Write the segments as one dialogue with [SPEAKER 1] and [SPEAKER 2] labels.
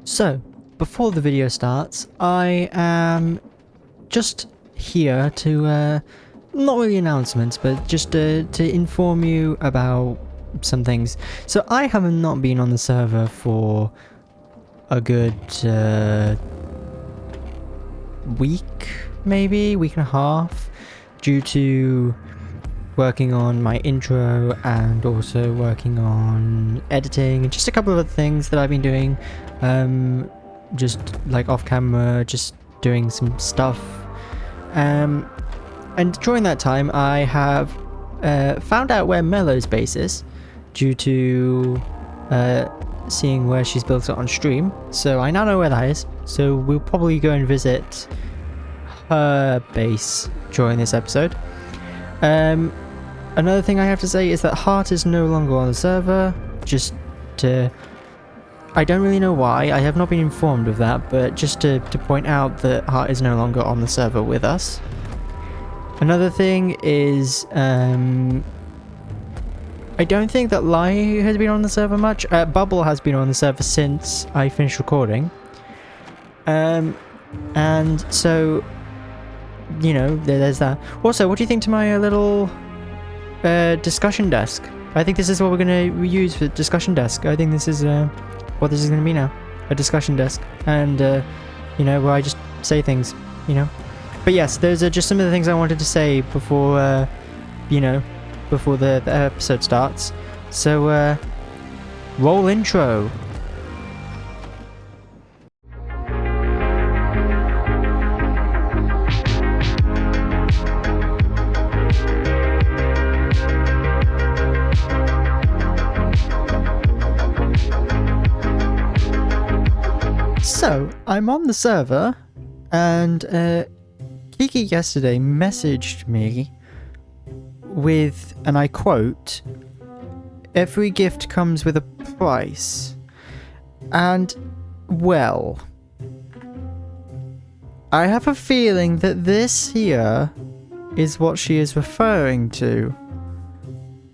[SPEAKER 1] So, before the video starts, I am just here to, not really announcements, but just to inform you about some things. So I have not been on the server for a good week, maybe, week and a half, due to working on my intro and also working on editing and just a couple of other things that I've been doing, just like off camera, just doing some stuff. And during that time I have found out where Mellow's base is due to seeing where she's built it on stream, so I now know where that is, so we'll probably go and visit her base during this episode. Another thing I have to say is that Heart is no longer on the server, just to... I don't really know why, I have not been informed of that, but just to point out that Heart is no longer on the server with us. Another thing is, I don't think that Lai has been on the server much. Bubble has been on the server since I finished recording. And so, you know, there's that. Also, what do you think to my little discussion desk? I think this is what we're going to use for discussion desk. I think this is what this is going to be now. A discussion desk. And, you know, where I just say things, you know. But yes, those are just some of the things I wanted to say before, you know, before the episode starts. So, roll intro. So, I'm on the server, and Kiki yesterday messaged me with, and I quote, "Every gift comes with a price." And, well, I have a feeling that this here is what she is referring to.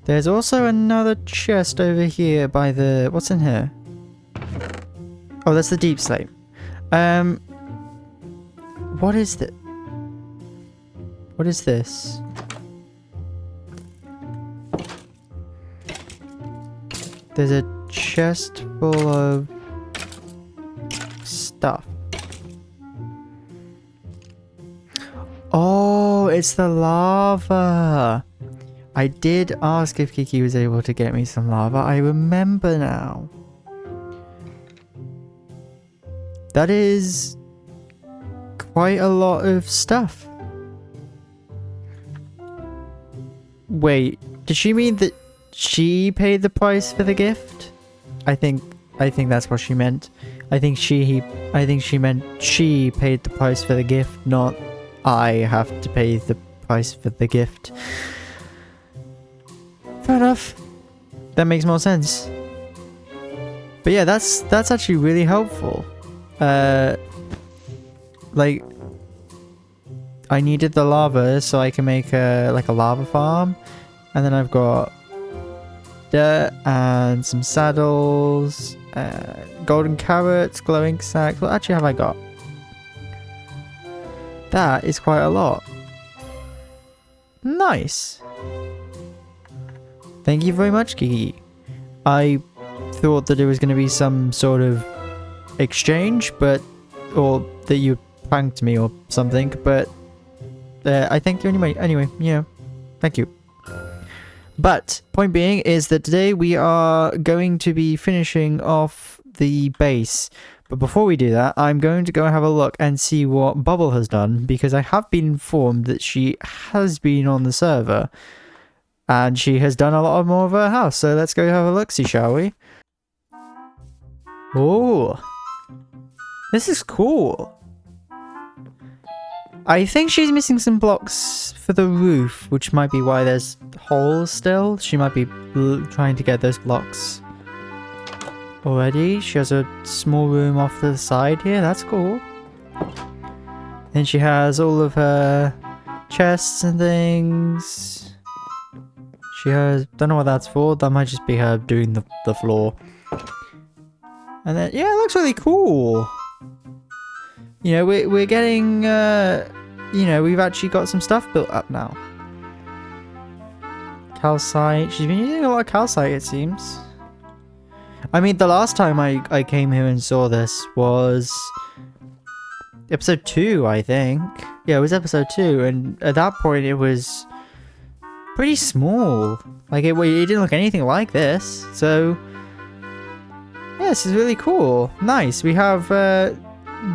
[SPEAKER 1] There's also another chest over here by the... what's in here? Oh, that's the deep slate. What is that? What is this? There's a chest full of stuff. Oh, it's the lava. I did ask if Kiki was able to get me some lava. I remember now. That is quite a lot of stuff. Wait, did she mean that she paid the price for the gift? I think that's what she meant. I think she meant she paid the price for the gift, not I have to pay the price for the gift. Fair enough. That makes more sense. But yeah, that's actually really helpful. Like, I needed the lava so I can make a lava farm, and then I've got dirt and some saddles, golden carrots, glowing sacks. What actually have I got? That is quite a lot. Nice. Thank you very much, Kiki. I thought that it was going to be some sort of exchange, or that you pranked me or something, but I thank you anyway, you know, thank you. But point being is that today we are going to be finishing off the base, but before we do that, I'm going to go have a look and see what Bubble has done, because I have been informed that she has been on the server and she has done a lot more of her house. So let's go have a look-see, shall we? Oh, this is cool. I think she's missing some blocks for the roof, which might be why there's holes still. She might be trying to get those blocks already. She has a small room off to the side here. That's cool. Then she has all of her chests and things. She has... don't know what that's for. That might just be her doing the floor. And then, yeah, it looks really cool. You know, we're getting, you know, we've actually got some stuff built up now. Calcite. She's been using a lot of calcite, it seems. I mean, the last time I came here and saw this was episode 2, I think. Yeah, it was episode 2, and at that point it was pretty small. Like, it didn't look anything like this, so... yeah, this is really cool. Nice. We have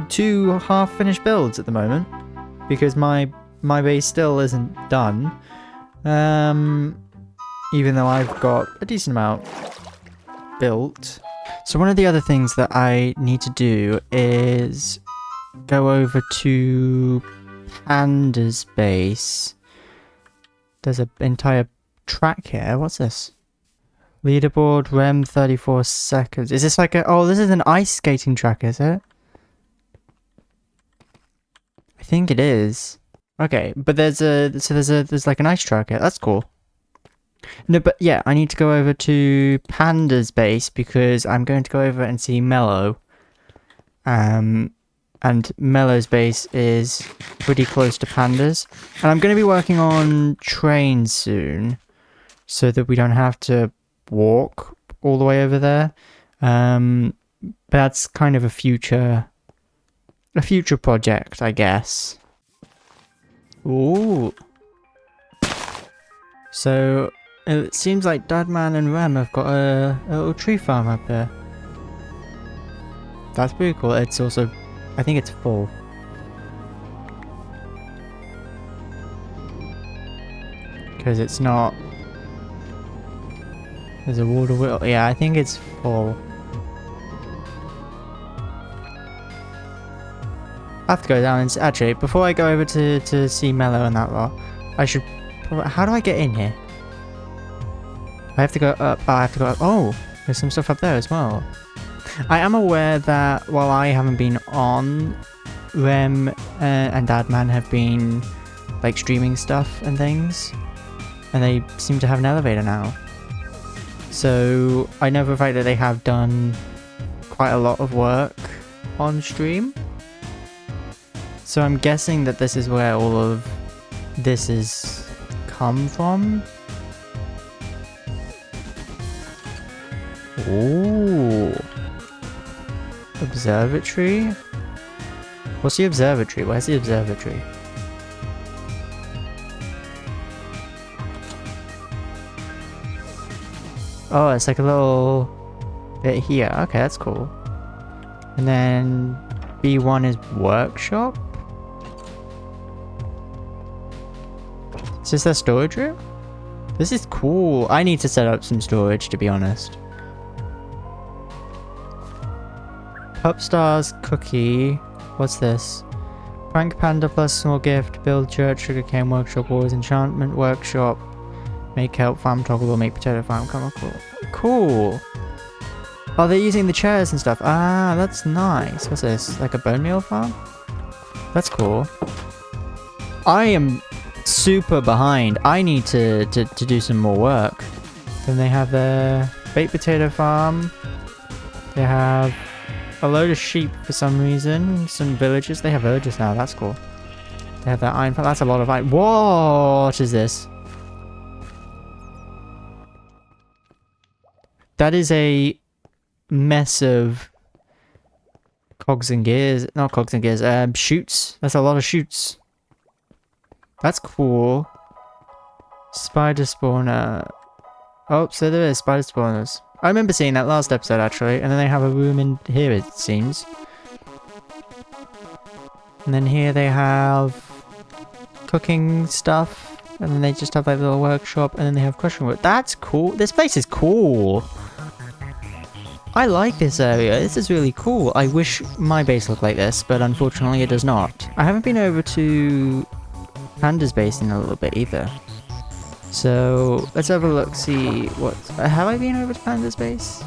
[SPEAKER 1] 2 half-finished builds at the moment, because my base still isn't done. Even though I've got a decent amount built. So one of the other things that I need to do is go over to Panda's base. There's an entire track here. What's this? Leaderboard, REM 34 seconds. Is this like a... oh, this is an ice skating track, is it? I think it is. Okay, but there's like an ice track here. That's cool. No, but yeah, I need to go over to Panda's base because I'm going to go over and see Mello. And Mello's base is pretty close to Panda's. And I'm going to be working on trains soon so that we don't have to walk all the way over there. But that's kind of a future project, I guess. Ooh. So it seems like Dadman and Rem have got a little tree farm up there. That's pretty cool. It's also, I think it's full. Because it's not... there's a water wheel. Yeah, I think it's full. I have to go down and... actually, before I go over to see Mello and that lot, I should... how do I get in here? I have to go up. Oh, I have to go up. Oh, there's some stuff up there as well. I am aware that while I haven't been on, Rem and Dadman have been like streaming stuff and things, and they seem to have an elevator now. So I know for a fact that they have done quite a lot of work on stream. So I'm guessing that this is where all of this is come from. Ooh. Observatory? What's the observatory? Where's the observatory? Oh, it's like a little bit here. Okay, that's cool. And then B1 is workshop? Is this their storage room? This is cool. I need to set up some storage, to be honest. Upstars cookie. What's this? Prank Panda plus small gift. Build church, sugarcane workshop, wars enchantment workshop. Make help farm toggle or make potato farm. Come on, cool. Cool. Oh, they're using the chairs and stuff. Ah, that's nice. What's this? Like a bone meal farm? That's cool. I am super behind. I need to do some more work. Then they have their baked potato farm. They have a load of sheep for some reason. Some villagers. They have villagers now. That's cool. They have that iron. That's a lot of iron. What is this? That is a mess of cogs and gears. Not cogs and gears. Chutes. That's a lot of chutes. That's cool. Spider spawner. Oh, so there is spider spawners. I remember seeing that last episode, actually. And then they have a room in here, it seems. And then here they have cooking stuff. And then they just have like a little workshop. And then they have crushing wood. That's cool. This place is cool. I like this area. This is really cool. I wish my base looked like this, but unfortunately it does not. I haven't been over to Panda's base in a little bit either. So let's have a look, see what... have I been over to Panda's base?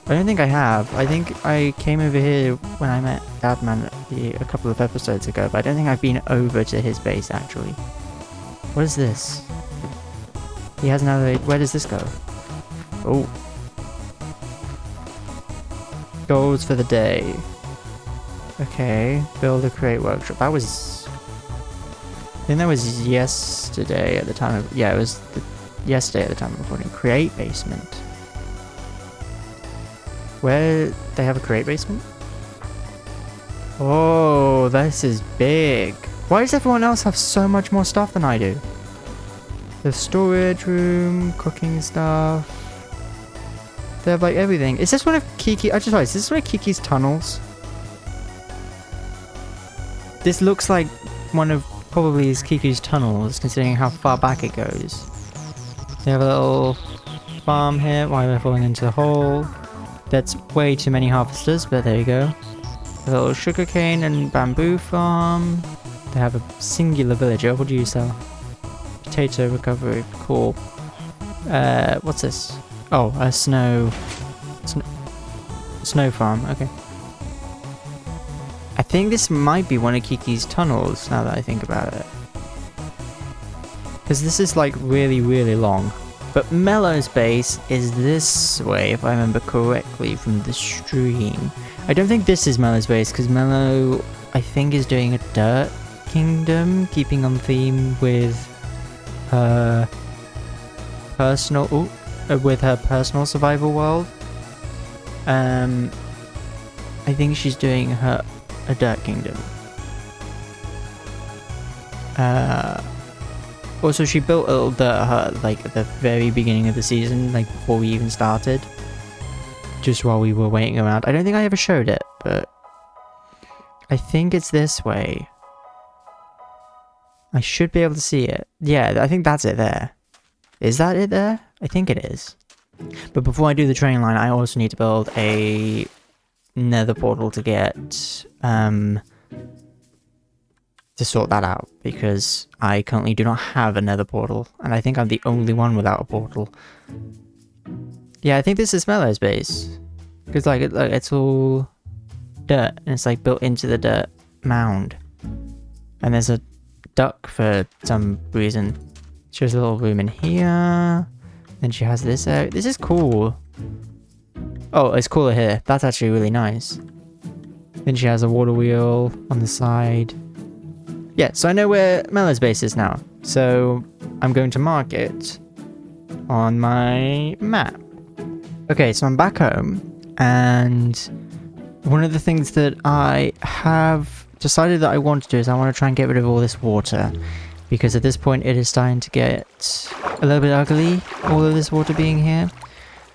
[SPEAKER 1] I don't think I have. I think I came over here when I met Dadman a couple of episodes ago, but I don't think I've been over to his base actually. What is this? He has another... where does this go? Oh. Goals for the day. Okay, build a create workshop. That was... I think that was yesterday at the time of... Yeah, it was yesterday at the time of recording. Create basement. Where... They have a create basement? Oh, this is big. Why does everyone else have so much more stuff than I do? The storage room, cooking stuff. They have like everything. Is this one of Kiki? I just realized, is this one of Kiki's tunnels? This looks like one of probably is Kiki's tunnels, considering how far back it goes. They have a little farm here. Why am I falling into the hole? That's way too many harvesters, but there you go. A little sugarcane and bamboo farm. They have a singular villager. What do you sell? Potato recovery. Cool. What's this? Oh, a snow farm. Okay. I think this might be one of Kiki's tunnels, now that I think about it. Because this is like really, really long. But Mellow's base is this way, if I remember correctly from the stream. I don't think this is Mellow's base, because Mellow, I think, is doing a dirt kingdom, keeping on theme with her personal... with her personal survival world. I think she's doing a dirt kingdom. Also, she built a little dirt hut like at the very beginning of the season, like before we even started, just while we were waiting around. I don't think I ever showed it, but I think it's this way. I should be able to see it. Yeah, I think that's it there. Is that it there? I think it is. But before I do the train line, I also need to build a nether portal to get to sort that out, because I currently do not have a nether portal, and I think I'm the only one without a portal. Yeah, I think this is Mellow's base, because like it's all dirt, and it's like built into the dirt mound, and there's a duck for some reason. She has a little room in here. Then she has this out. This is cool. Oh, it's cooler here. That's actually really nice. Then she has a water wheel on the side. Yeah, so I know where Mellow's base is now. So I'm going to mark it on my map. Okay, so I'm back home. And one of the things that I have decided that I want to do is I want to try and get rid of all this water. Because at this point it is starting to get a little bit ugly, all of this water being here.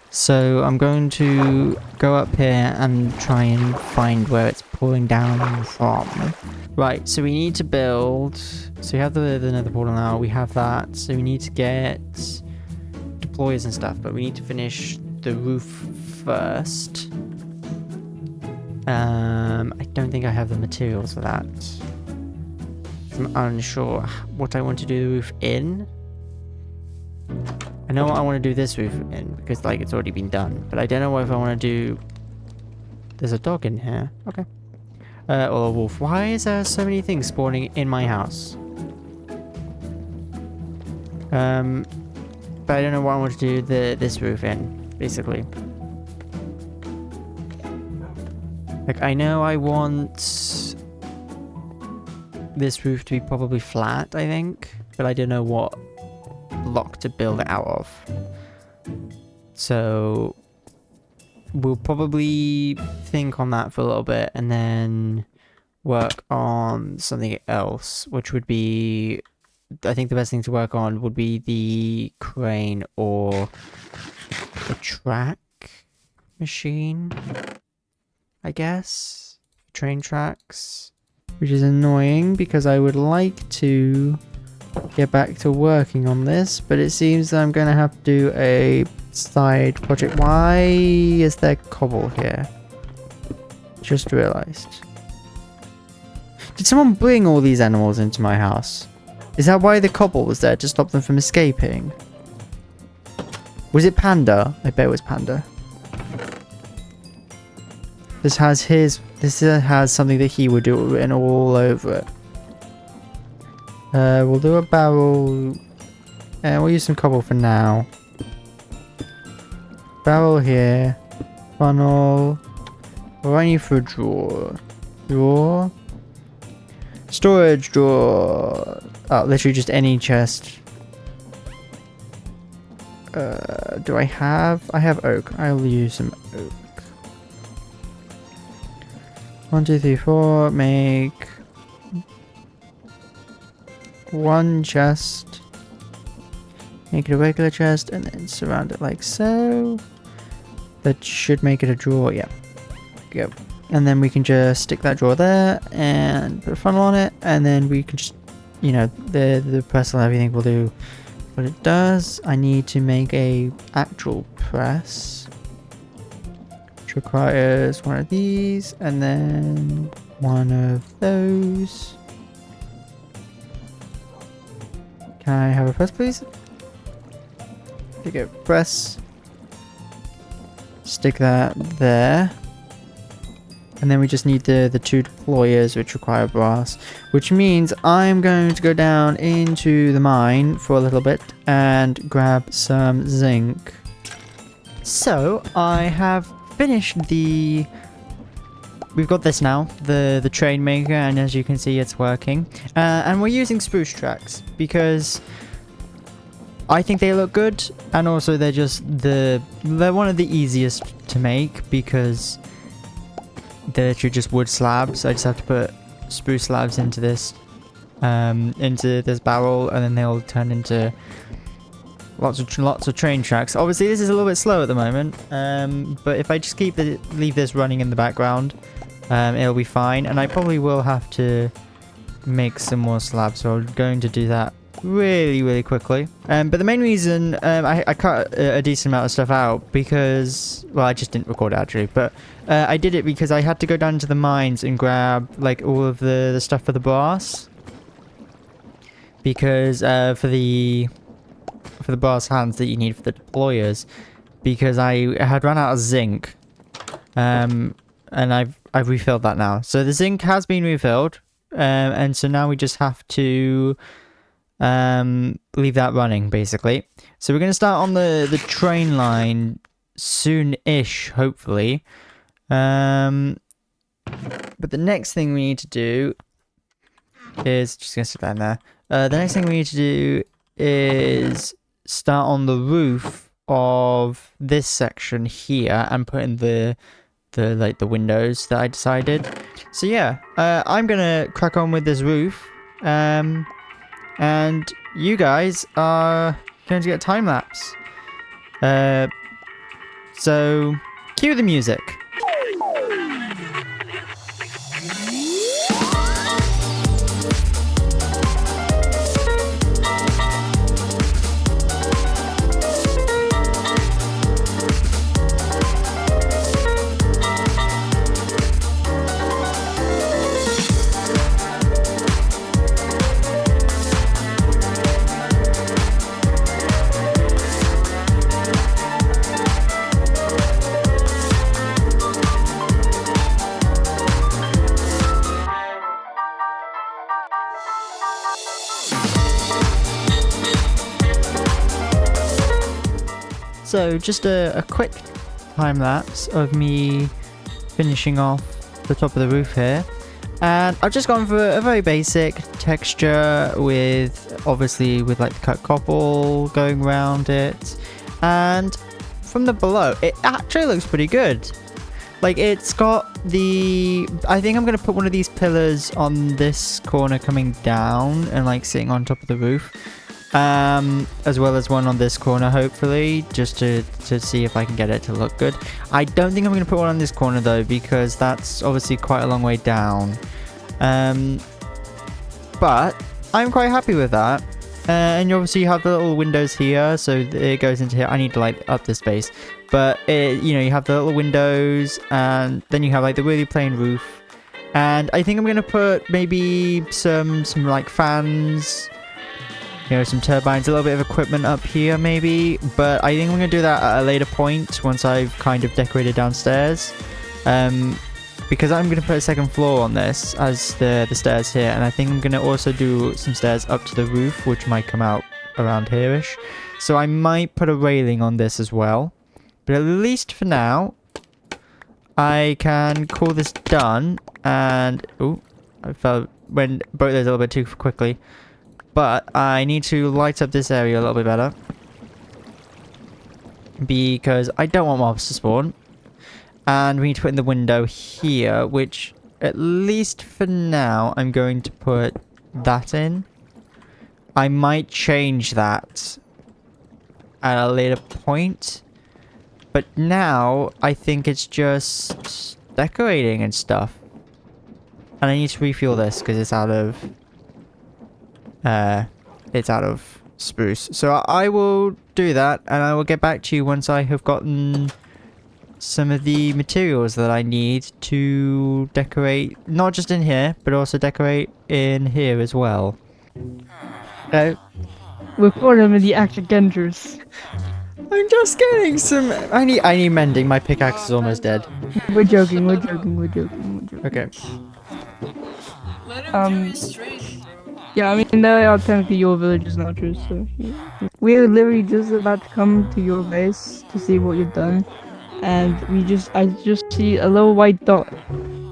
[SPEAKER 1] So I'm going to go up here and try and find where it's pouring down from. Right, so we need to build... So we have the nether portal now, we have that. So we need to get deployers and stuff, but we need to finish the roof first. I don't think I have the materials for that. I'm unsure what I want to do the roof in. I know what I want to do this roof in, because like it's already been done, but I don't know if I want to do... There's a dog in here. Okay. Or a wolf. Why is there so many things spawning in my house? But I don't know what I want to do this roof in, basically. Like, I know I want this roof to be probably flat, I think, but I don't know what block to build it out of. So we'll probably think on that for a little bit and then work on something else, which would be, I think the best thing to work on would be the crane or the track machine, I guess. Train tracks. Which is annoying because I would like to get back to working on this, but it seems that I'm going to have to do a side project. Why is there cobble here? Just realized. Did someone bring all these animals into my house? Is that why the cobble was there, to stop them from escaping? Was it Panda? I bet it was Panda. This has something that he would do written all over it. We'll do a barrel. We'll use some cobble for now. Barrel here. Funnel. What do I need for a drawer? Drawer. Storage drawer. Oh, literally just any chest. Do I have? I have oak. I'll use some oak. 1, 2, 3, 4. Make one chest. Make it a regular chest and then surround it like so. That should make it a drawer. Yeah. Go. And then we can just stick that drawer there and put a funnel on it, and then we can just, you know, the press and everything will do what it does. I need to make a actual press, which requires one of these and then one of those. Can I have a press, please? There you go. Press. Stick that there. And then we just need the 2 deployers, which require brass. Which means I'm going to go down into the mine for a little bit and grab some zinc. So, I have finished the... We've got this now, the train maker, and as you can see, it's working. And we're using spruce tracks because I think they look good, and also they're just they're one of the easiest to make because they're literally just wood slabs. I just have to put spruce slabs into this barrel, and then they'll turn into lots of train tracks. Obviously, this is a little bit slow at the moment, but if I just leave this running in the background, it'll be fine. And I probably will have to make some more slabs, so I'm going to do that really quickly. But the main reason I cut a decent amount of stuff out because, well, I just didn't record it actually, but I did it because I had to go down to the mines and grab like all of the stuff for the brass, because for the brass hands that you need for the deployers, because I had run out of zinc, and I've refilled that now. So the zinc has been refilled, and so now we just have to leave that running basically. So we're going to start on the train line soon-ish, hopefully. But the next thing we need to do is just going to sit down there. The next thing we need to do is start on the roof of this section here and put in the windows that I decided. So yeah, I'm gonna crack on with this roof, and you guys are going to get a time lapse. So cue the music. So just a quick time lapse of me finishing off the top of the roof here, and I've just gone for a very basic texture with obviously with like the cut cobble going around it, and from the below it actually looks pretty good. Like it's got I think I'm gonna put one of these pillars on this corner coming down and like sitting on top of the roof. As well as one on this corner, hopefully, just to see if I can get it to look good. I don't think I'm going to put one on this corner though, because that's obviously quite a long way down. But I'm quite happy with that. And you obviously have the little windows here, so it goes into here. I need to light up the space, but you know, you have the little windows, and then you have like the really plain roof. And I think I'm going to put maybe some like fans, you know, some turbines, a little bit of equipment up here maybe, but I think I'm going to do that at a later point once I've kind of decorated downstairs, because I'm going to put a second floor on this as the stairs here, and I think I'm going to also do some stairs up to the roof, which might come out around here-ish, so I might put a railing on this as well, but at least for now I can call this done, and... Oh, I broke those a little bit too quickly. But I need to light up this area a little bit better. Because I don't want mobs to spawn. And we need to put in the window here, which, at least for now, I'm going to put that in. I might change that at a later point. But now, I think it's just decorating and stuff. And I need to refuel this because it's out of spruce. So I will do that, and I will get back to you once I have gotten some of the materials that I need to decorate, not just in here, but also decorate in here as well.
[SPEAKER 2] We're calling them the Accidenters.
[SPEAKER 1] I'm just getting some... I need mending. My pickaxe is almost dead.
[SPEAKER 2] We're joking.
[SPEAKER 1] Okay.
[SPEAKER 2] Yeah, I mean, they are technically your villagers now, too, so... Yeah. We're literally just about to come to your base to see what you've done. And I just see a little white dot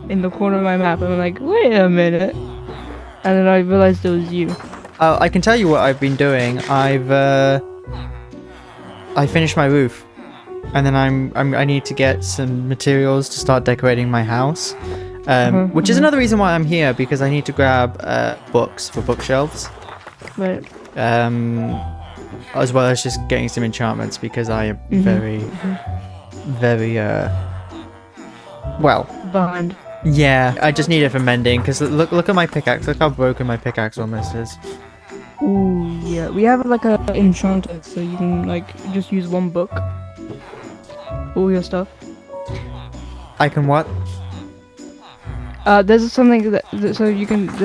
[SPEAKER 2] in the corner of my map, and I'm like, wait a minute. And then I realized it was you.
[SPEAKER 1] I can tell you what I've been doing. I finished my roof, and then I need to get some materials to start decorating my house, which is another reason why I'm here, because I need to grab books for bookshelves,
[SPEAKER 2] Right.
[SPEAKER 1] as well as just getting some enchantments, because I am very well
[SPEAKER 2] Behind.
[SPEAKER 1] Yeah, I just need it for mending, because look at my pickaxe. Look how broken my pickaxe almost is.
[SPEAKER 2] Ooh, yeah. We have like a enchanted, so you can like just use one book. All your stuff.
[SPEAKER 1] I can what?
[SPEAKER 2] There's something there's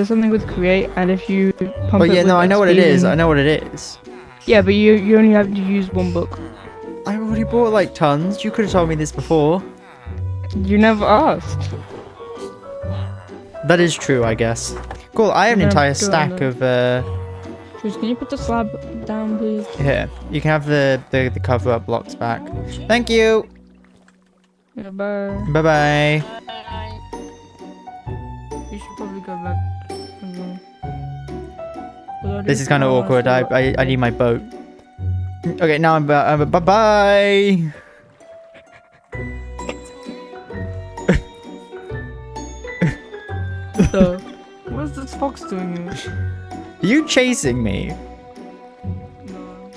[SPEAKER 2] something with create, and if you pump
[SPEAKER 1] Oh
[SPEAKER 2] it
[SPEAKER 1] yeah,
[SPEAKER 2] with
[SPEAKER 1] no, I know what it is.
[SPEAKER 2] and-
[SPEAKER 1] I know what it is.
[SPEAKER 2] Yeah, but you only have to use one book.
[SPEAKER 1] I already bought like tons. You could have told me this before.
[SPEAKER 2] You never asked.
[SPEAKER 1] That is true, I guess. Cool, I have an
[SPEAKER 2] Yeah,
[SPEAKER 1] entire
[SPEAKER 2] go on
[SPEAKER 1] stack
[SPEAKER 2] then.
[SPEAKER 1] of
[SPEAKER 2] Chris, can you put the slab down, please?
[SPEAKER 1] here. You can have the cover up blocks back. Thank you.
[SPEAKER 2] Yeah, bye.
[SPEAKER 1] Bye bye.
[SPEAKER 2] You should probably go back. as well.
[SPEAKER 1] This is kind of awkward. I need my boat. Okay, now I'm bye bye.
[SPEAKER 2] So, what's this fox doing here?
[SPEAKER 1] Are you chasing me?
[SPEAKER 2] No.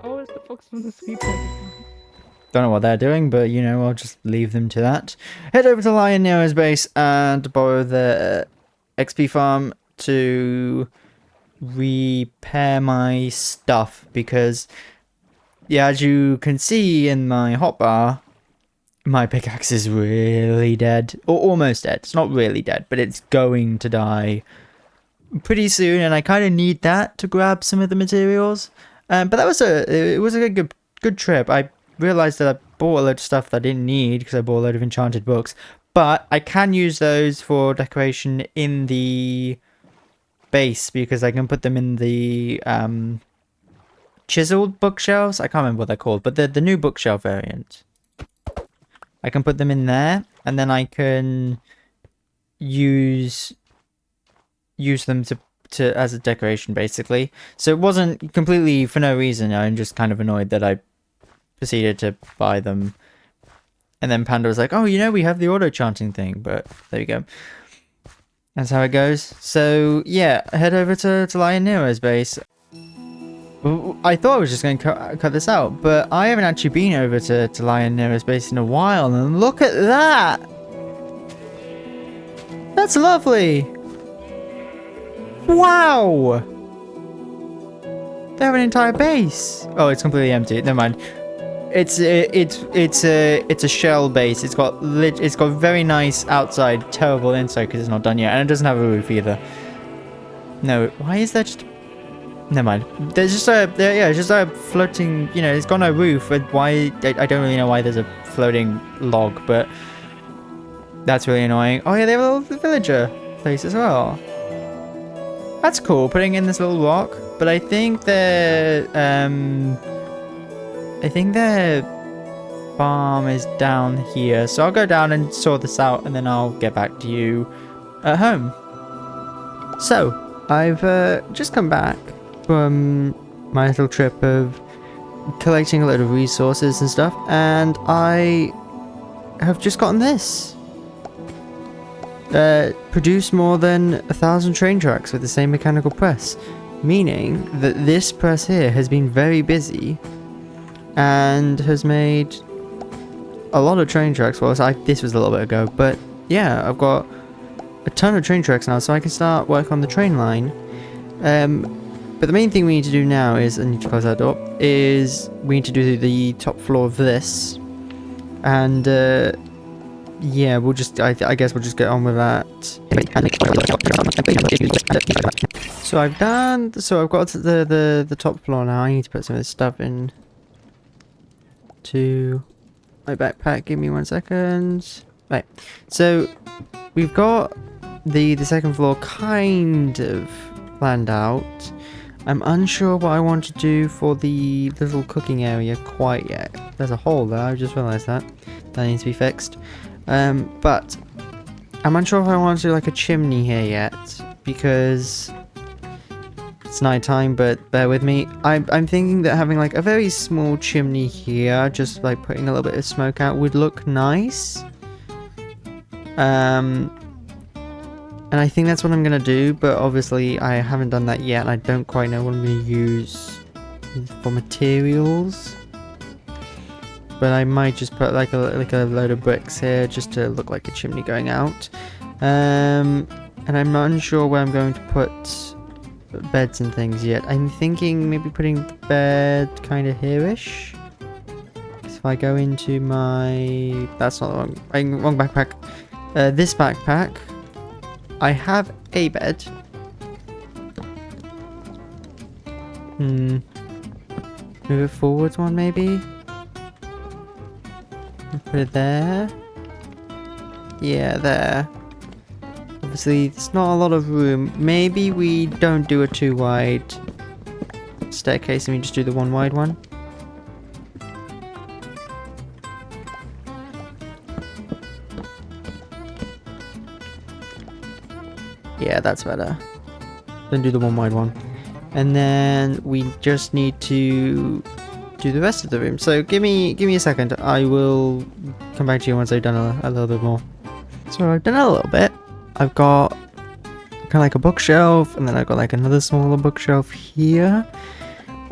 [SPEAKER 2] Oh, it's the fox from the sleeper.
[SPEAKER 1] Don't know what they're doing, but you know, I'll just leave them to that. Head over to Lion Nero's base and borrow the XP farm to repair my stuff, because yeah, as you can see in my hotbar, my pickaxe is really dead, or almost dead. It's not really dead, but it's going to die pretty soon, and I kind of need that to grab some of the materials. But it was a good trip. I realized that I bought a load of stuff that I didn't need because I bought a load of enchanted books, but I can use those for decoration in the base, because I can put them in the chiseled bookshelves. I can't remember what they're called, but the new bookshelf variant. I can put them in there, and then I can use them to as a decoration, basically. So it wasn't completely for no reason. I'm just kind of annoyed that I proceeded to buy them, and then Panda was like, "Oh, you know, we have the auto chanting thing," but there you go. That's how it goes. So yeah, head over to Lion Nero's base. I thought I was just going to cut this out, but I haven't actually been over to Lion Nero's base in a while, and look at that! That's lovely! Wow! They have an entire base! Oh, it's completely empty. Never mind. It's a shell base. It's got very nice outside, terrible inside because it's not done yet, and it doesn't have a roof either. No, why is that just... Never mind. There's just it's just a floating, you know, it's got no roof, but why, I don't really know why there's a floating log, but that's really annoying. Oh yeah, they have a little villager place as well. That's cool, putting in this little rock, but I think they're farm is down here. So I'll go down and sort this out, and then I'll get back to you at home. So, I've just come back from my little trip of collecting a load of resources and stuff, and I have just gotten this. Produce more than 1,000 train tracks with the same mechanical press, meaning that this press here has been very busy and has made a lot of train tracks. Well, this was a little bit ago, but yeah, I've got a ton of train tracks now, so I can start work on the train line. But the main thing we need to do now is, I need to close that door, is we need to do the top floor of this, and yeah, we'll just, I guess we'll just get on with that. So I've got the top floor now. I need to put some of this stuff in to my backpack. Give me 1 second. Right, so we've got the second floor kind of planned out. I'm unsure what I want to do for the little cooking area quite yet. There's a hole there, I just realised that. That needs to be fixed. But I'm unsure if I want to do like a chimney here yet, because it's night time, but bear with me. I'm thinking that having like a very small chimney here, just like putting a little bit of smoke out, would look nice. And I think that's what I'm gonna do, but obviously I haven't done that yet, and I don't quite know what I'm gonna use for materials. But I might just put like a load of bricks here just to look like a chimney going out. And I'm not unsure where I'm going to put beds and things yet. I'm thinking maybe putting the bed kind of here-ish. If I go into my... That's not the wrong backpack. This backpack, I have a bed. Move it forwards one maybe. Put it there. Yeah, there. Obviously, there's not a lot of room. Maybe we don't do a too wide staircase and we just do the one wide one. Yeah, that's better. Then do the one wide one. And then we just need to do the rest of the room. So give me a second. I will come back to you once I've done a little bit more. So I've done a little bit. I've got kind of like a bookshelf, and then I've got like another smaller bookshelf here.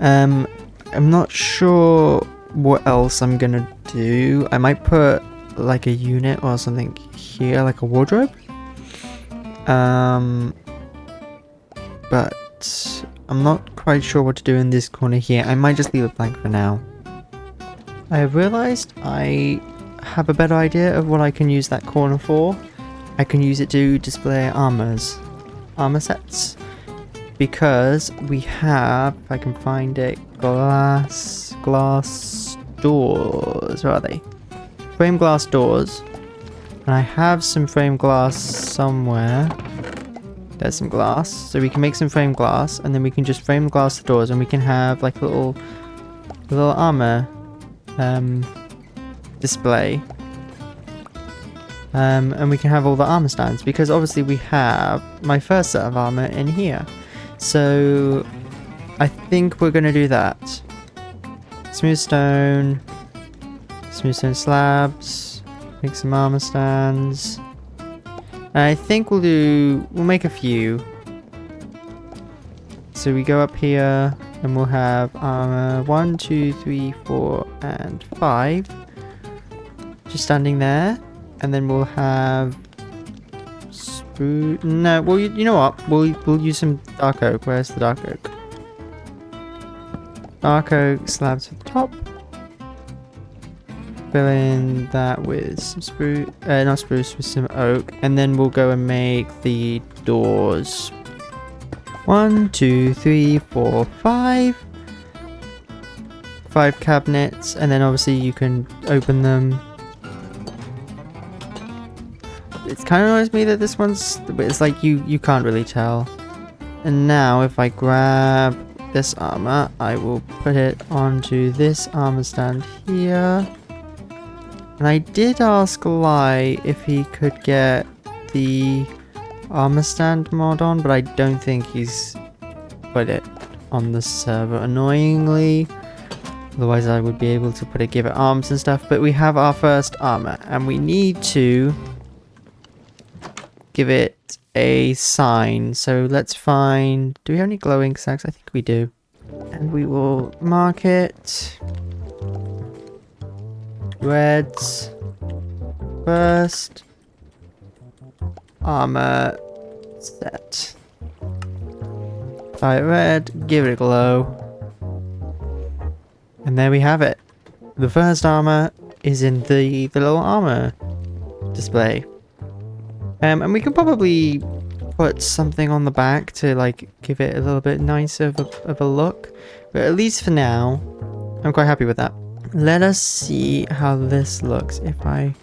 [SPEAKER 1] I'm not sure what else I'm gonna do. I might put like a unit or something here, like a wardrobe. But I'm not quite sure what to do in this corner here. I might just leave it blank for now. I have realised I have a better idea of what I can use that corner for. I can use it to display armor sets. Because we have, if I can find it, glass doors. Where are they? Frame glass doors. And I have some frame glass somewhere. There's some glass. So we can make some frame glass, and then we can just frame glass the doors, and we can have like a little armor display. And we can have all the armor stands, because obviously we have my first set of armor in here. So I think we're gonna do that. Smooth stone slabs, make some armor stands. And I think we'll make a few. So we go up here and we'll have armor 1, 2, 3, 4, and 5. Just standing there. And then we'll have no, well, you know what? We'll use some dark oak. Where's the dark oak? Dark oak slabs at the top. Fill in that with some spruce, not spruce, with some oak, and then we'll go and make the doors. 1, 2, 3, 4, 5. 5 cabinets, and then obviously you can open them. It's kind of annoys me that this one's, it's like you can't really tell. And now if I grab this armor, I will put it onto this armor stand here. And I did ask Lai if he could get the armor stand mod on, but I don't think he's put it on the server, annoyingly. Otherwise I would be able to give it arms and stuff. But we have our first armor, and we need to give it a sign. So let's find... do we have any glowing sacks? I think we do. And we will mark it. Reds. First armor set. Buy it red, give it a glow. And there we have it. The first armor is in the little armor display. And we can probably put something on the back to like give it a little bit nicer of a look. But at least for now, I'm quite happy with that. Let us see how this looks if I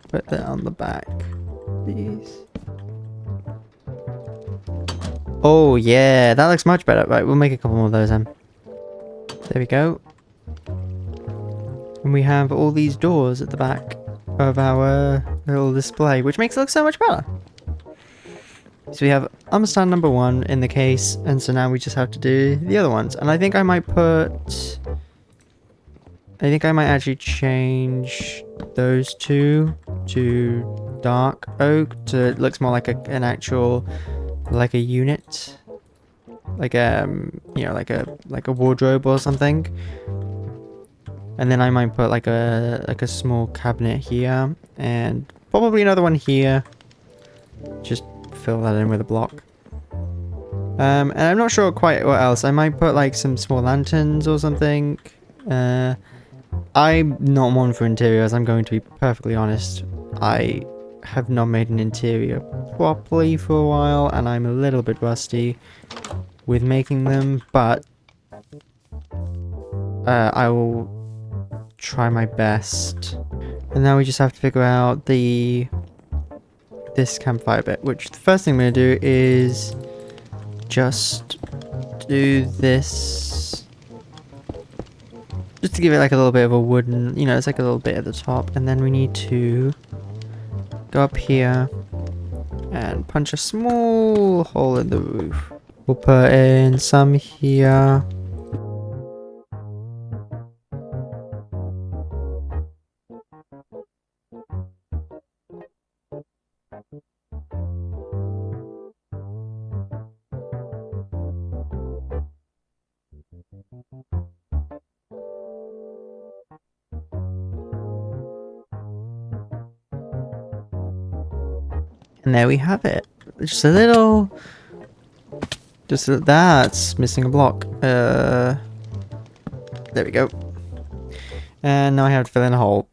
[SPEAKER 1] put that on the back. These. Oh yeah, that looks much better. Right, we'll make a couple more of those then. There we go. And we have all these doors at the back of our little display, which makes it look so much better. So we have armor stand number 1 in the case, and so now we just have to do the other ones. And I think I might actually change those two to dark oak, so it looks more like an actual, like a unit, like you know, like a wardrobe or something. And then I might put like a small cabinet here, and probably another one here. Just fill that in with a block. And I'm not sure quite what else. I might put like some small lanterns or something. I'm not one for interiors, I'm going to be perfectly honest. I have not made an interior properly for a while, and I'm a little bit rusty with making them, but I will try my best. And now we just have to figure out this campfire bit, which the first thing I'm going to do is just do this, just to give it like a little bit of a wooden, you know, it's like a little bit at the top. And then we need to go up here and punch a small hole in the roof. We'll put in some here. And there we have it. Just a little... that's missing a block. There we go. And now I have to fill in a hole.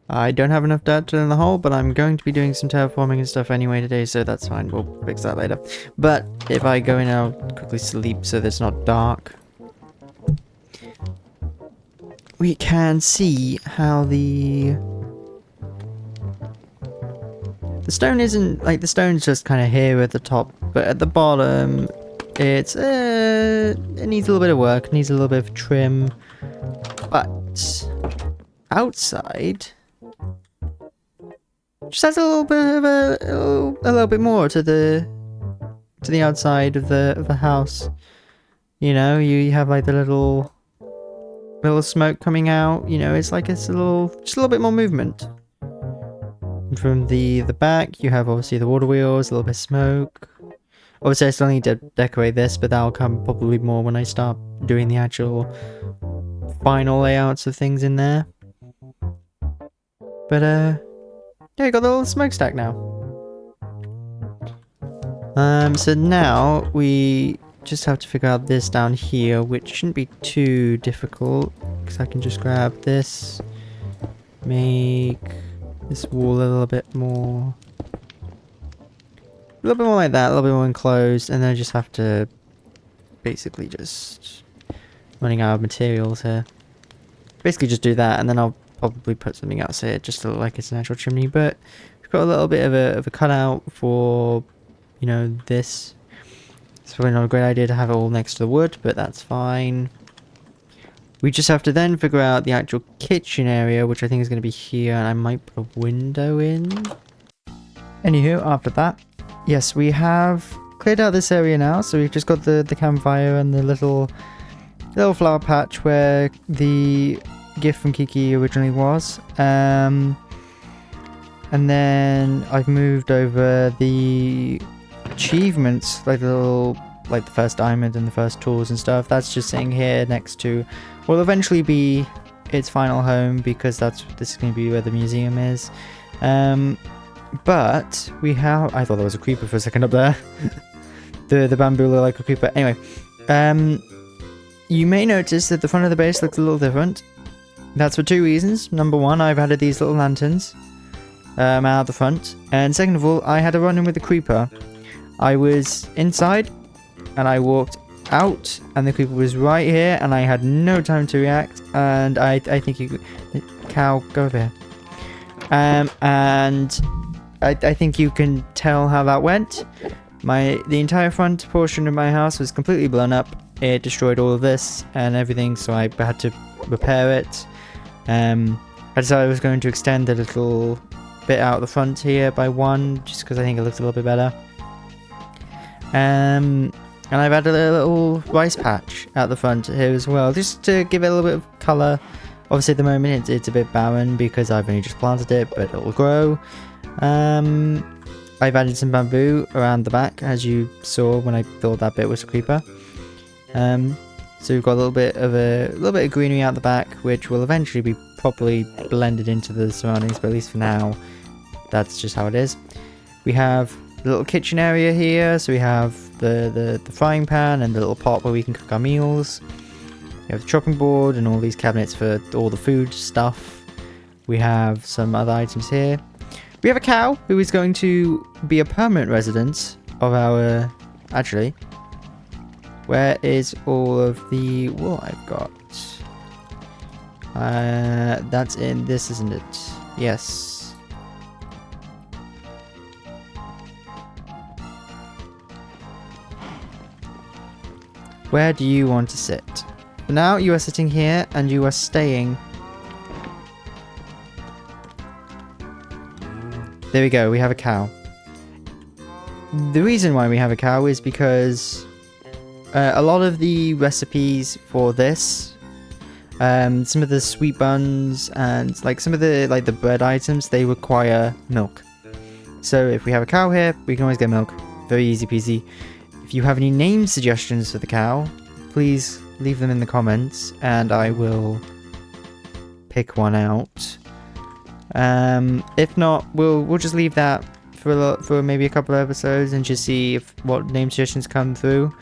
[SPEAKER 1] I don't have enough dirt to fill in the hole, but I'm going to be doing some terraforming and stuff anyway today, so that's fine. We'll fix that later. But if I go in, I'll quickly sleep so that it's not dark. We can see how the stone isn't, like, the stone's just kind of here at the top, but at the bottom it's it needs a little bit of work, needs a little bit of trim. But outside just has a little bit of a little bit more to the outside of the house. You know, you have like the little smoke coming out, you know, it's like it's just a little bit more movement. And from the back, you have obviously the water wheels, a little bit of smoke. Obviously I still need to decorate this, but that'll come probably more when I start doing the actual final layouts of things in there. But yeah, you got the little smokestack now. So now we just have to figure out this down here, which shouldn't be too difficult, because I can just grab this, make this wall a little bit more like that, a little bit more enclosed, and then I just have to basically just running out of materials here. Basically just do that, and then I'll probably put something else here just to look like it's an actual chimney. But we've got a little bit of a cutout for, you know, this. It's probably not a great idea to have it all next to the wood, but that's fine. We just have to then figure out the actual kitchen area, which I think is going to be here, and I might put a window in. Anywho, after that, yes, we have cleared out this area now, so we've just got the campfire and the little flower patch where the gift from Kiki originally was. And then I've moved over the achievements, like the first diamond and the first tools and stuff. That's just sitting here next to what will eventually be its final home, because this is going to be where the museum is. But we have, I thought there was a creeper for a second up there. the bamboo looked like a creeper. Anyway, you may notice that the front of the base looks a little different. That's for two reasons. Number one, I've added these little lanterns out the front, and second of all, I had a run-in with the creeper. I was inside and I walked out and the creeper was right here and I had no time to react, and I think you cow, go over here. And I think you can tell how that went. The entire front portion of my house was completely blown up. It destroyed all of this and everything, so I had to repair it. I decided I was going to extend a little bit out the front here by one, just because I think it looks a little bit better. And I've added a little rice patch out the front here as well, just to give it a little bit of colour. Obviously at the moment it's a bit barren because I've only just planted it, but it'll grow. I've added some bamboo around the back, as you saw when I thought that bit was a creeper. So we've got a little bit of greenery out the back, which will eventually be properly blended into the surroundings, but at least for now, that's just how it is. We have a little kitchen area here, so we have the frying pan and the little pot where we can cook our meals. We have the chopping board and all these cabinets for all the food stuff. We have some other items here. We have a cow who is going to be a permanent resident of our... Actually, where is all of the wool I've got? That's in this, isn't it? Yes. Where do you want to sit? For now, you are sitting here and you are staying. There we go, we have a cow. The reason why we have a cow is because a lot of the recipes for this, some of the sweet buns and some of the bread items, they require milk. So if we have a cow here, we can always get milk. Very easy peasy. If you have any name suggestions for the cow, please leave them in the comments and I will pick one out. If not, we'll just leave that for maybe a couple of episodes and just see what name suggestions come through.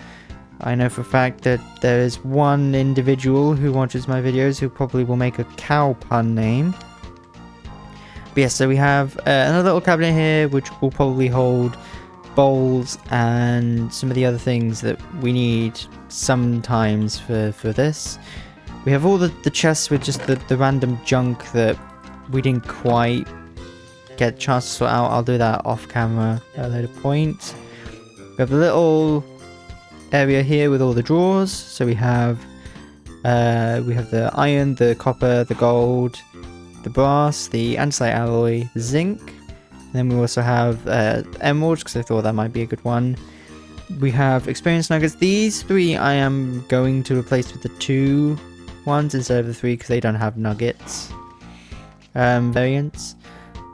[SPEAKER 1] I know for a fact that there is one individual who watches my videos who probably will make a cow pun name. But yes, so we have another little cabinet here which will probably hold bowls and some of the other things that we need sometimes for this. We have all the chests with just the random junk that we didn't quite get a chance to sort out. I'll do that off camera at a later point. We have a little area here with all the drawers. So we have the iron, the copper, the gold, the brass, the andesite alloy, the zinc. And then we also have emeralds, because I thought that might be a good one. We have experience nuggets. These three I am going to replace with the 2 ones instead of the 3 because they don't have nuggets variants.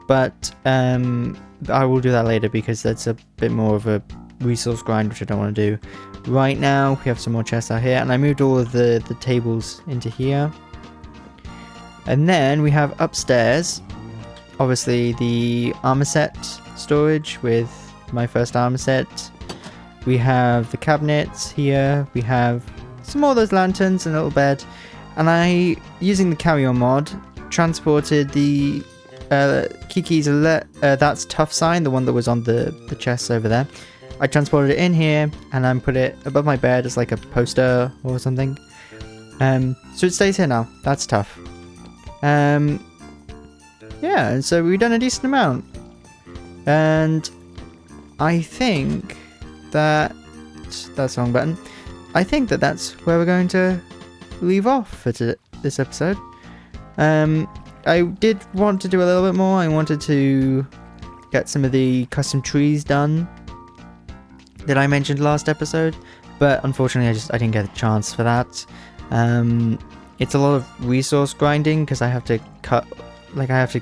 [SPEAKER 1] But I will do that later because that's a bit more of a resource grind, which I don't want to do. Right now we have some more chests out here, and I moved all of the tables into here. And then we have upstairs, obviously, the armor set storage with my first armor set. We have the cabinets here. We have some more of those lanterns and a little bed. And I, using the carry-on mod, transported the Kiki's That's Tough sign, the one that was on the chest over there. I transported it in here and then put it above my bed as like a poster or something. So it stays here now. That's tough. Yeah, and so we've done a decent amount. And I think that that's the wrong button. I think that that's where we're going to leave off for this episode. I did want to do a little bit more. I wanted to get some of the custom trees done that I mentioned last episode, but unfortunately I didn't get a chance for that. It's a lot of resource grinding because I have to I have to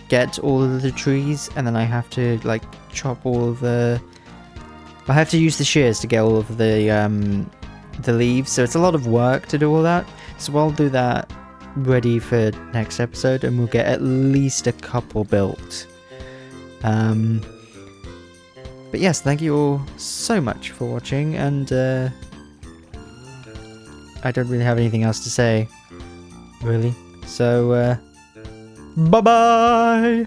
[SPEAKER 1] get all of the trees, and then I have to like chop all of the. I have to use the shears to get all of the leaves, so it's a lot of work to do all that. So I'll do that ready for next episode, and we'll get at least a couple built. But yes, thank you all so much for watching, and I don't really have anything else to say, really. So, bye bye!